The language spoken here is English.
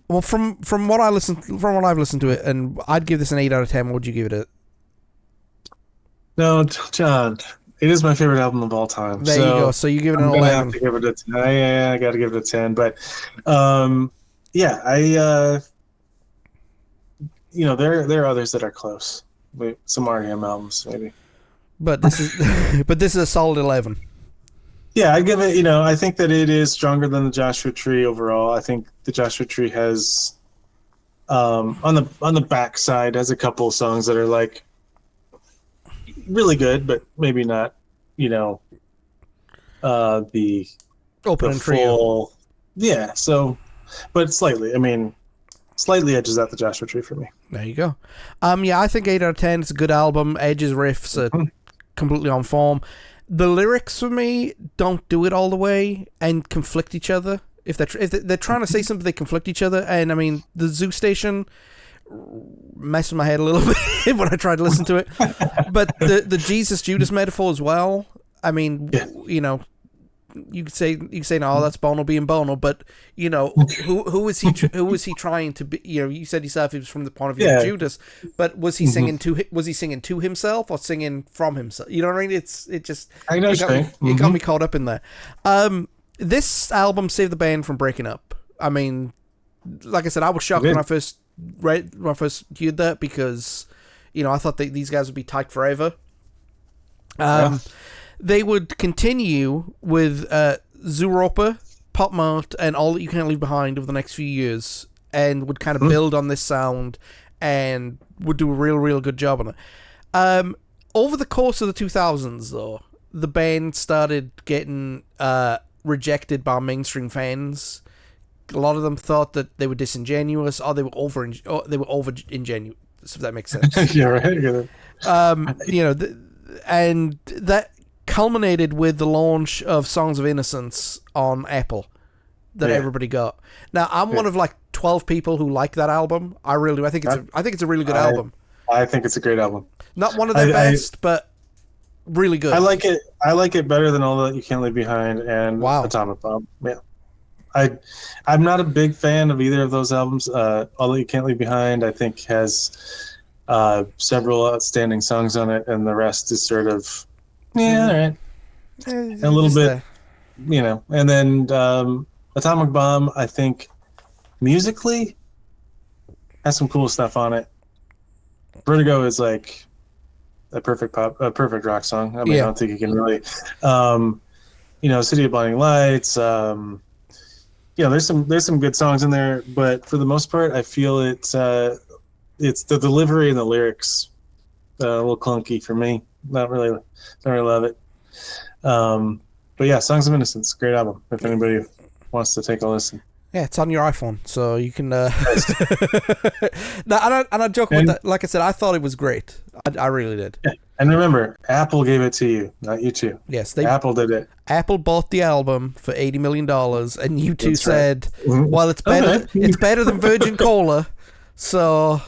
Well, from what I've listened to it, and I'd give this an 8 out of 10. What would you give it? No, John, it is my favorite album of all time. There you go. So So you give it an I'm gonna have 11. to give it a 10. I got to give it a 10. But um, yeah, there are others that are close. Some REM albums, maybe. But this is but this is a solid 11. Yeah, I give it. I think that it is stronger than the Joshua Tree overall. I think the Joshua Tree has on the back side has a couple of songs that are like really good, but maybe not. You know, the Opening full. trio. Yeah. So, but slightly. I mean, slightly edges out the Joshua Tree for me. There you go. Yeah, I think 8 out of 10. It's a good album. Edge's riffs are completely on form. The lyrics for me don't do it all the way and conflict each other. If they're trying to say something, they conflict each other. And I mean, the Zoo Station messed with my head a little bit when I tried to listen to it. But the Jesus Judas metaphor as well. I mean, Yeah. You could say no, that's Bono being Bono, but who is he trying to be? You said yourself he was from the point of view of Judas, but was he singing to himself or singing from himself? You know what I mean? It got me caught up in there. This album saved the band from breaking up. I mean, like I said, I was shocked when I first heard that because I thought these guys would be tight forever. They would continue with Zooropa, Pop Mart, and All That You Can't Leave Behind over the next few years, and would kind of build on this sound and would do a real good job on it. Over the course of the 2000s, though, the band started getting rejected by mainstream fans. A lot of them thought that they were disingenuous or they were over ingenuous, if that makes sense. Yeah, right. And that culminated with the launch of Songs of Innocence on Apple that everybody got. Now, I'm one of like 12 people who like that album. I really do. I think it's a really good album. I think it's a great album. Not one of their best, but really good. I like it. I like it better than All That You Can't Leave Behind and Wow. Atomic Bomb. Yeah. I'm not a big fan of either of those albums. All That You Can't Leave Behind, I think, has several outstanding songs on it, and the rest is sort of all right. A little bit, and then Atomic Bomb, I think, musically has some cool stuff on it. Vertigo is like a perfect rock song. I mean, I don't think you can really, City of Blinding Lights. There's some good songs in there, but for the most part, I feel it's the delivery and the lyrics a little clunky for me. Don't really love it. But yeah, Songs of Innocence, great album. If anybody wants to take a listen. Yeah, it's on your iPhone, so you can. No, and I joke about that. Like I said, I thought it was great. I really did. Yeah. And remember, Apple gave it to you, not U2. Yes, Apple did it. Apple bought the album for $80 million, and U2 said, right. "Well, it's better. It's better than Virgin Cola." So,